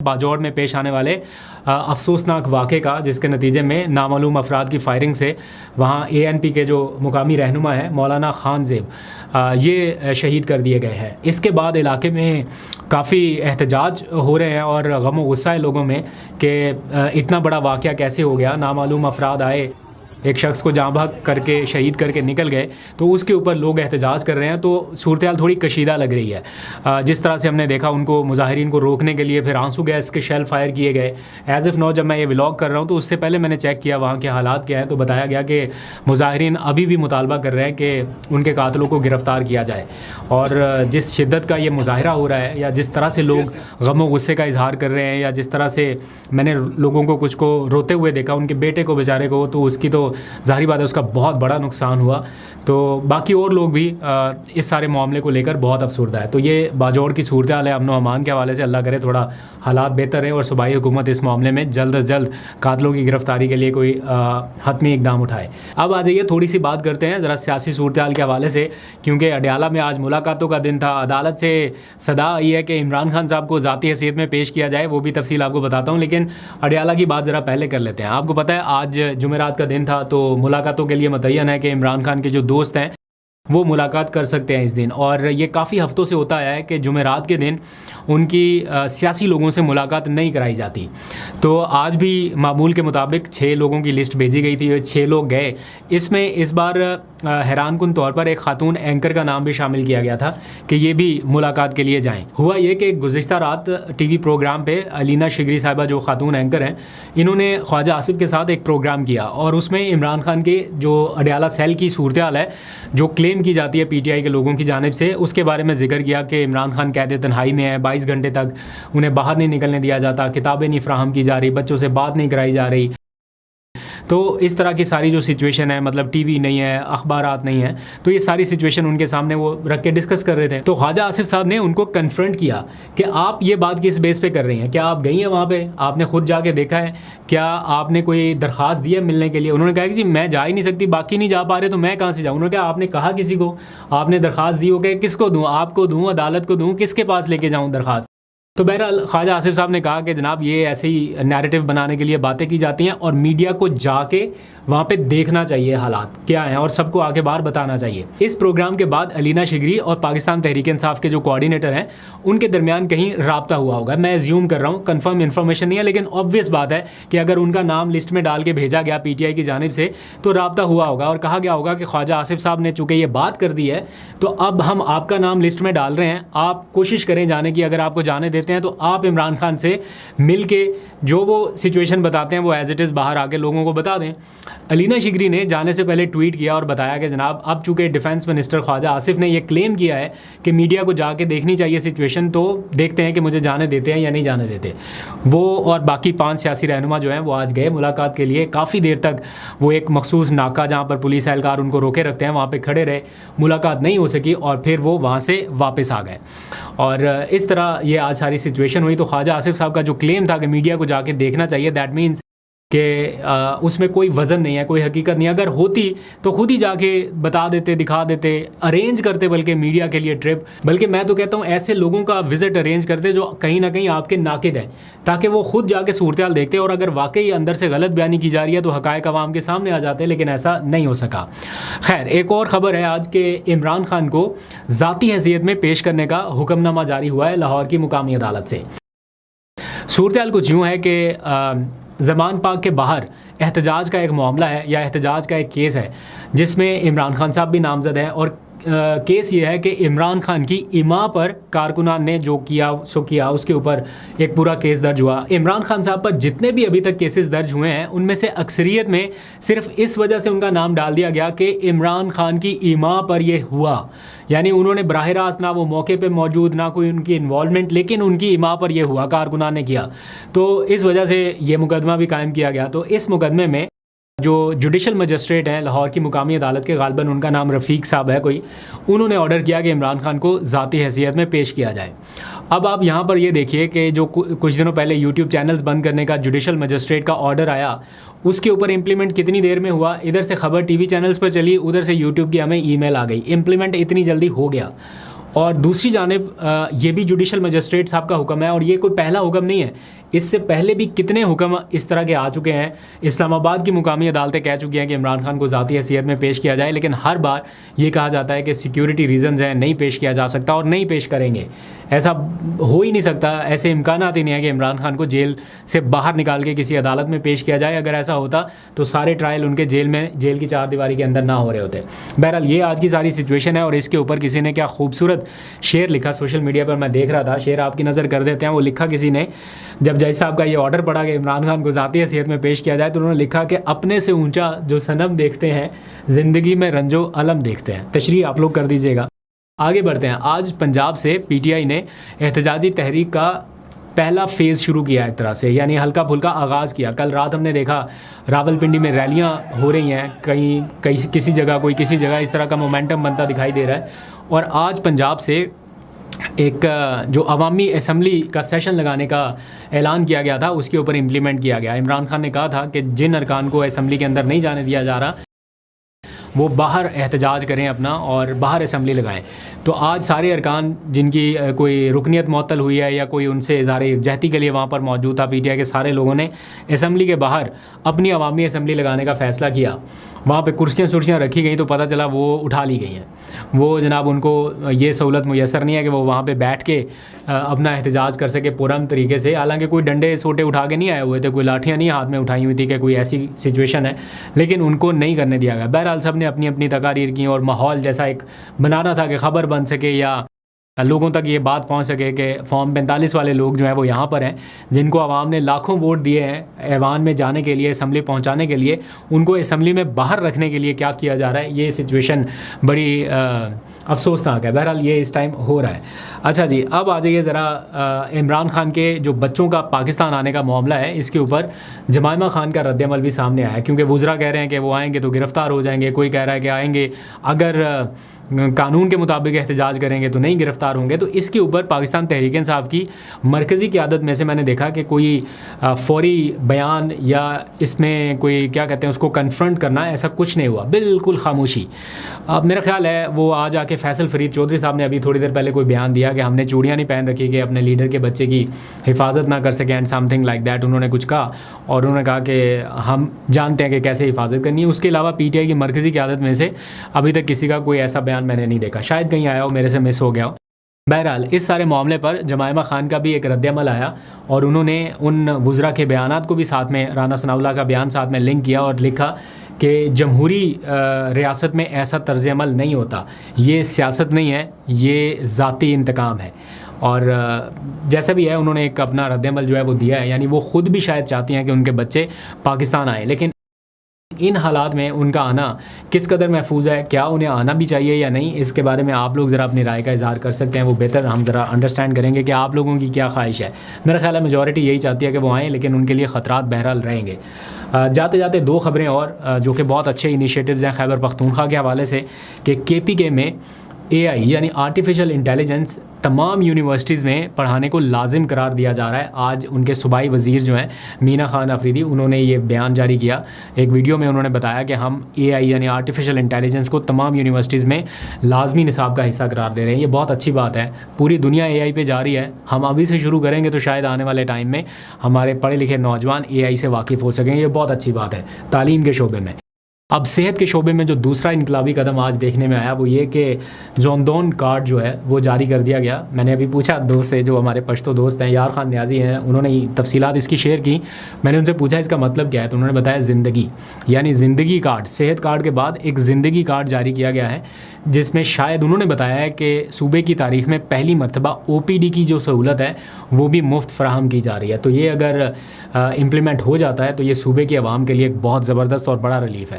باجوڑ میں پیش آنے والے افسوسناک واقعے کا، جس کے نتیجے میں نامعلوم افراد کی فائرنگ سے وہاں ANP کے جو مقامی رہنما ہیں مولانا خان زیب یہ شہید کر دیے گئے ہیں۔ اس کے بعد علاقے میں کافی احتجاج ہو رہے ہیں اور غم و غصہ ہے لوگوں میں کہ اتنا بڑا واقعہ کیسے ہو گیا، نامعلوم افراد آئے، ایک شخص کو جاں بحق کر کے شہید کر کے نکل گئے، تو اس کے اوپر لوگ احتجاج کر رہے ہیں۔ تو صورتحال تھوڑی کشیدہ لگ رہی ہے۔ جس طرح سے ہم نے دیکھا ان کو مظاہرین کو روکنے کے لیے پھر آنسو گیس کے شیل فائر کیے گئے۔ ایز اف نو جب میں یہ ولاگ کر رہا ہوں تو اس سے پہلے میں نے چیک کیا وہاں کے حالات کیا ہیں، تو بتایا گیا کہ مظاہرین ابھی بھی مطالبہ کر رہے ہیں کہ ان کے قاتلوں کو گرفتار کیا جائے۔ اور جس شدت کا یہ مظاہرہ ہو رہا ہے یا جس طرح سے لوگ غم و غصے کا اظہار کر رہے ہیں، یا جس طرح سے میں نے لوگوں کو کچھ کو روتے ہوئے دیکھا، ان کے بیٹے کو بیچارے کو، تو اس کی تو ظاہری بات ہے اس کا بہت بڑا نقصان ہوا۔ تو باقی اور لوگ بھی اس سارے معاملے کو لے کر بہت افسردہ ہے۔ تو یہ باجوڑ کی صورتحال ہے امن و امان کے حوالے سے۔ اللہ کرے تھوڑا حالات بہتر ہیں اور صوبائی حکومت اس معاملے میں جلد از جلد قاتلوں کی گرفتاری کے لیے کوئی حتمی اقدام اٹھائے۔ اب آ جائیے تھوڑی سی بات کرتے ہیں ذرا سیاسی صورتحال کے حوالے سے، کیونکہ اڈیالہ میں آج ملاقاتوں کا دن تھا۔ عدالت سے صدا آئی ہے کہ عمران خان صاحب کو ذاتی حیثیت میں پیش کیا جائے، وہ بھی تفصیل آپ کو بتاتا ہوں، لیکن اڈیالہ کی بات ذرا پہلے کر لیتے ہیں۔ آپ کو پتہ ہے آج جمعرات کا دن تھا، تو ملاقاتوں کے لیے متعین ہے کہ عمران خان کے جو دوست ہیں وہ ملاقات کر سکتے ہیں اس دن، اور یہ کافی ہفتوں سے ہوتا آیا ہے کہ جمعرات کے دن ان کی سیاسی لوگوں سے ملاقات نہیں کرائی جاتی۔ تو آج بھی معمول کے مطابق 6 لوگوں کی لسٹ بھیجی گئی تھی، 6 لوگ گئے۔ اس میں اس بار حیران کن طور پر ایک خاتون اینکر کا نام بھی شامل کیا گیا تھا کہ یہ بھی ملاقات کے لیے جائیں۔ ہوا یہ کہ گزشتہ رات ٹی وی پروگرام پہ علینا شگری صاحبہ جو خاتون اینکر ہیں، انہوں نے خواجہ آصف کے ساتھ ایک پروگرام کیا، اور اس میں عمران خان کے جو اڈیالہ سیل کی صورتحال ہے جو کلیم کی جاتی ہے PTI کے لوگوں کی جانب سے، اس کے بارے میں ذکر کیا کہ عمران خان قید تنہائی میں ہے، 22 گھنٹے تک انہیں باہر نہیں نکلنے دیا جاتا، کتابیں نہیں فراہم کی جا رہی، بچوں سے بات نہیں کرائی جا رہی۔ تو اس طرح کی ساری جو سچویشن ہے، مطلب ٹی وی نہیں ہے، اخبارات نہیں ہیں، تو یہ ساری سچویشن ان کے سامنے وہ رکھ کے ڈسکس کر رہے تھے۔ تو خواجہ آصف صاحب نے ان کو کنفرنٹ کیا کہ آپ یہ بات کس بیس پہ کر رہی ہیں، کیا آپ گئی ہیں وہاں پہ، آپ نے خود جا کے دیکھا ہے، کیا آپ نے کوئی درخواست دی ہے ملنے کے لیے؟ انہوں نے کہا کہ جی میں جا ہی نہیں سکتی، باقی نہیں جا پا رہے تو میں کہاں سے جاؤں۔ انہوں نے کہا آپ نے کہا کسی کو، آپ نے درخواست دی ہو کہ کس کو دوں، آپ کو دوں، عدالت کو دوں، کس کے پاس لے کے جاؤں درخواست؟ تو بہرحال خواجہ آصف صاحب نے کہا کہ جناب یہ ایسے ہی نیریٹو بنانے کے لیے باتیں کی جاتی ہیں، اور میڈیا کو جا کے وہاں پہ دیکھنا چاہیے حالات کیا ہیں، اور سب کو آگے بار بتانا چاہیے۔ اس پروگرام کے بعد علینا شگری اور پاکستان تحریک انصاف کے جو کوآرڈینیٹر ہیں ان کے درمیان کہیں رابطہ ہوا ہوگا۔ میں زیوم کر رہا ہوں، کنفرم انفارمیشن نہیں ہے، لیکن obvious بات ہے کہ اگر ان کا نام لسٹ میں ڈال کے بھیجا گیا PTI کی جانب سے تو رابطہ ہوا ہوگا، اور کہا گیا ہوگا کہ خواجہ آصف صاحب نے چونکہ یہ بات کر دی ہے تو اب ہم آپ کا نام لسٹ میں ڈال رہے ہیں، آپ کوشش کریں جانے کی، اگر آپ کو جانے دیتے ہیں تو آپ عمران خان سے مل کے جو وہ سچویشن بتاتے ہیں وہ ایز اٹ از باہر آ کے لوگوں کو بتا دیں۔ علینا شگری نے جانے سے پہلے ٹویٹ کیا اور بتایا کہ جناب اب چونکہ ڈیفنس منسٹر خواجہ آصف نے یہ کلیم کیا ہے کہ میڈیا کو جا کے دیکھنی چاہیے سچویشن، تو دیکھتے ہیں کہ مجھے جانے دیتے ہیں یا نہیں جانے دیتے۔ وہ اور باقی 5 سیاسی رہنما جو ہیں وہ آج گئے ملاقات کے لیے۔ کافی دیر تک وہ ایک مخصوص ناکہ جہاں پر پولیس اہلکار ان کو روکے رکھتے ہیں وہاں پہ کھڑے رہے، ملاقات نہیں ہو سکی، اور پھر وہ وہاں سے واپس آ گئے۔ اور اس طرح یہ آج ساری سچویشن ہوئی۔ تو خواجہ آصف صاحب کا جو کلیم تھا کہ میڈیا کو جا کے دیکھنا چاہیے، دیٹ مینس کہ اس میں کوئی وزن نہیں ہے، کوئی حقیقت نہیں ہے۔ اگر ہوتی تو خود ہی جا کے بتا دیتے، دکھا دیتے، ارینج کرتے بلکہ میڈیا کے لیے ٹرپ، بلکہ میں تو کہتا ہوں ایسے لوگوں کا وزٹ ارینج کرتے جو کہیں نہ کہیں آپ کے ناقد ہیں، تاکہ وہ خود جا کے صورتحال دیکھتے، اور اگر واقعی اندر سے غلط بیانی کی جا رہی ہے تو حقائق عوام کے سامنے آ جاتے، لیکن ایسا نہیں ہو سکا۔ خیر، ایک اور خبر ہے آج کہ عمران خان کو ذاتی حیثیت میں پیش کرنے کا حکم نامہ جاری ہوا ہے لاہور کی مقامی عدالت سے۔ صورتحال کچھ یوں ہے کہ زمان پاک کے باہر احتجاج کا ایک معاملہ ہے، یا احتجاج کا ایک کیس ہے جس میں عمران خان صاحب بھی نامزد ہیں، اور کیس یہ ہے کہ عمران خان کی اماں پر کارکنان نے جو کیا سو کیا، اس کے اوپر ایک پورا کیس درج ہوا۔ عمران خان صاحب پر جتنے بھی ابھی تک کیسز درج ہوئے ہیں ان میں سے اکثریت میں صرف اس وجہ سے ان کا نام ڈال دیا گیا کہ عمران خان کی اماں پر یہ ہوا، یعنی انہوں نے براہ راست نہ وہ موقع پہ موجود، نہ کوئی ان کی انوالومنٹ، لیکن ان کی اماں پر یہ ہوا، کارکنان نے کیا، تو اس وجہ سے یہ مقدمہ بھی قائم کیا گیا۔ تو اس مقدمے میں جو جوڈیشل مجسٹریٹ ہیں لاہور کی مقامی عدالت کے، غالباً ان کا نام رفیق صاحب ہے کوئی، انہوں نے آرڈر کیا کہ عمران خان کو ذاتی حیثیت میں پیش کیا جائے۔ اب آپ یہاں پر یہ دیکھیے کہ جو کچھ دنوں پہلے یوٹیوب چینلز بند کرنے کا جوڈیشل مجسٹریٹ کا آرڈر آیا، اس کے اوپر امپلیمنٹ کتنی دیر میں ہوا؟ ادھر سے خبر ٹی وی چینلز پر چلی، ادھر سے یوٹیوب کی ہمیں ای میل آ گئی، امپلیمنٹ اتنی جلدی ہو گیا۔ اور دوسری جانب یہ بھی جوڈیشل مجسٹریٹ صاحب کا حکم ہے, اور یہ کوئی پہلا حکم نہیں ہے, اس سے پہلے بھی کتنے حکم اس طرح کے آ چکے ہیں. اسلام آباد کی مقامی عدالتیں کہہ چکی ہیں کہ عمران خان کو ذاتی حیثیت میں پیش کیا جائے, لیکن ہر بار یہ کہا جاتا ہے کہ سیکیورٹی ریزنز ہیں, نہیں پیش کیا جا سکتا اور نہیں پیش کریں گے. ایسا ہو ہی نہیں سکتا, ایسے امکانات ہی نہیں ہے کہ عمران خان کو جیل سے باہر نکال کے کسی عدالت میں پیش کیا جائے. اگر ایسا ہوتا تو سارے ٹرائل ان کے جیل کی چار دیواری کے اندر نہ ہو رہے ہوتے. بہرحال یہ آج کی ساری سچویشن ہے, اور اس کے اوپر کسی نے کیا خوبصورت شعر لکھا سوشل میڈیا پر, میں دیکھ رہا تھا, شعر آپ کی نظر کر دیتے ہیں. وہ لکھا کسی نے, جب جج صاحب کا یہ آرڈر پڑا کہ عمران خان کو ذاتی حیثیت میں پیش کیا جائے, تو انہوں نے لکھا کہ اپنے سے اونچا جو صنم دیکھتے ہیں زندگی میں رنج و الم دیکھتے ہیں. تشریح آپ لوگ کر دیجیے گا. آگے بڑھتے ہیں. آج پنجاب سے پی ٹی آئی نے احتجاجی تحریک کا پہلا فیز شروع کیا ایک طرح سے, یعنی ہلکا پھلکا آغاز کیا. کل رات ہم نے دیکھا راولپنڈی میں ریلیاں ہو رہی ہیں, کہیں کسی جگہ کوئی کسی جگہ, اس طرح کا مومنٹم بنتا دکھائی دے رہا ہے. اور آج پنجاب سے ایک جو عوامی اسمبلی کا سیشن لگانے کا اعلان کیا گیا تھا, اس کے اوپر امپلیمنٹ کیا گیا. عمران خان نے کہا تھا کہ جن ارکان کو اسمبلی کے اندر نہیں جانے دیا جا رہا وہ باہر احتجاج کریں اپنا اور باہر اسمبلی لگائیں. تو آج سارے ارکان جن کی کوئی رکنیت معطل ہوئی ہے یا کوئی ان سے اظہار یکجہتی کے لیے وہاں پر موجود تھا, پی ٹی آئی کے سارے لوگوں نے اسمبلی کے باہر اپنی عوامی اسمبلی لگانے کا فیصلہ کیا. وہاں پہ کرسیاں رکھی گئیں تو پتہ چلا وہ اٹھا لی گئی ہیں. وہ جناب ان کو یہ سہولت میسر نہیں ہے کہ وہ وہاں پہ بیٹھ کے اپنا احتجاج کر سکے پرامن طریقے سے. حالانکہ کوئی ڈنڈے سوٹے اٹھا کے نہیں آئے ہوئے تھے, کوئی لاٹھیاں نہیں ہاتھ میں اٹھائی ہوئی تھی کہ کوئی ایسی سچویشن ہے, لیکن ان کو نہیں کرنے دیا گیا. بہرحال سب نے اپنی اپنی تقاریر کی, اور ماحول جیسا ایک بنانا تھا کہ خبر بن سکے یا لوگوں تک یہ بات پہنچ سکے کہ فارم 45 والے لوگ جو ہیں وہ یہاں پر ہیں, جن کو عوام نے لاکھوں ووٹ دیے ہیں ایوان میں جانے کے لیے, اسمبلی پہنچانے کے لیے, ان کو اسمبلی میں باہر رکھنے کے لیے کیا کیا جا رہا ہے. یہ سچویشن بڑی افسوسناک ہے. بہرحال یہ اس ٹائم ہو رہا ہے. اچھا جی, اب آ جائیے ذرا عمران خان کے جو بچوں کا پاکستان آنے کا معاملہ ہے, اس کے اوپر جمائمہ خان کا رد عمل بھی سامنے آیا ہے, کیونکہ وزراء کہہ رہے ہیں کہ وہ آئیں گے تو گرفتار ہو جائیں گے, کوئی کہہ رہا ہے کہ آئیں گے اگر قانون کے مطابق احتجاج کریں گے تو نہیں گرفتار ہوں گے. تو اس کے اوپر پاکستان تحریک انصاف کی مرکزی قیادت میں سے میں نے دیکھا کہ کوئی فوری بیان یا اس میں کوئی کیا کہتے ہیں اس کو کنفرنٹ کرنا, ایسا کچھ نہیں ہوا, بالکل خاموشی. اب میرا خیال ہے وہ آ جا کے فیصل فرید چودھری صاحب نے ابھی تھوڑی دیر پہلے کوئی بیان دیا کہ ہم نے چوڑیاں نہیں پہن رکھی کہ اپنے لیڈر کے بچے کی حفاظت نہ کر سکیں, and some thing like that انہوں نے کچھ کہا, اور انہوں نے کہا کہ ہم جانتے ہیں کہ کیسے حفاظت کرنی ہے. اس کے علاوہ پی ٹی آئی کی مرکزی قیادت میں سے ابھی تک کسی کا کوئی ایسا بیان میں نے نہیں دیکھا, شاید کہیں آیا ہو, میرے سے مس ہو گیا ہو. بہرحال اس سارے معاملے پر جمائمہ خان کا بھی ایک رد عمل آیا, اور انہوں نے ان وزراء کے بیانات کو بھی ساتھ میں, رانا ثناءاللہ کا بیان ساتھ میں لنک کیا اور لکھا کہ جمہوری ریاست میں ایسا طرز عمل نہیں ہوتا, یہ سیاست نہیں ہے, یہ ذاتی انتقام ہے. اور جیسا بھی ہے انہوں نے ایک اپنا رد عمل جو ہے وہ دیا ہے, یعنی وہ خود بھی شاید چاہتی ہیں کہ ان کے بچے پاکستان آئیں, لیکن ان حالات میں ان کا آنا کس قدر محفوظ ہے, کیا انہیں آنا بھی چاہیے یا نہیں, اس کے بارے میں آپ لوگ ذرا اپنی رائے کا اظہار کر سکتے ہیں. وہ بہتر ہم ذرا انڈرسٹینڈ کریں گے کہ آپ لوگوں کی کیا خواہش ہے. میرا خیال ہے میجورٹی یہی چاہتی ہے کہ وہ آئیں, لیکن ان کے لیے خطرات بہرحال رہیں گے. جاتے جاتے دو خبریں اور جو کہ بہت اچھے انیشیٹوز ہیں خیبر پختونخوا کے حوالے سے, کہ کے پی کے میں اے آئی یعنی آرٹیفیشل انٹیلیجنس تمام یونیورسٹیز میں پڑھانے کو لازم قرار دیا جا رہا ہے. آج ان کے صوبائی وزیر جو ہیں مینا خان آفریدی, انہوں نے یہ بیان جاری کیا. ایک ویڈیو میں انہوں نے بتایا کہ ہم اے آئی یعنی آرٹیفیشل انٹیلیجنس کو تمام یونیورسٹیز میں لازمی نصاب کا حصہ قرار دے رہے ہیں. یہ بہت اچھی بات ہے, پوری دنیا اے آئی پہ جا رہی ہے, ہم ابھی سے شروع کریں گے تو شاید آنے والے ٹائم میں ہمارے پڑھے لکھے نوجوان اے آئی سے واقف ہو سکیں. یہ بہت اچھی بات ہے تعلیم کے شعبے میں. اب صحت کے شعبے میں جو دوسرا انقلابی قدم آج دیکھنے میں آیا وہ یہ کہ زوندون کارڈ جو ہے وہ جاری کر دیا گیا. میں نے ابھی پوچھا دوست سے, جو ہمارے پشتو دوست ہیں, یار خان نیازی ہیں, انہوں نے تفصیلات اس کی شیئر کی. میں نے ان سے پوچھا اس کا مطلب کیا ہے, تو انہوں نے بتایا زندگی, یعنی زندگی کارڈ. صحت کارڈ کے بعد ایک زندگی کارڈ جاری کیا گیا ہے, جس میں شاید انہوں نے بتایا ہے کہ صوبے کی تاریخ میں پہلی مرتبہ او پی ڈی کی جو سہولت ہے وہ بھی مفت فراہم کی جا رہی ہے. تو یہ اگر امپلیمنٹ ہو جاتا ہے تو یہ صوبے کی عوام کے لیے ایک بہت زبردست اور بڑا ریلیف ہے.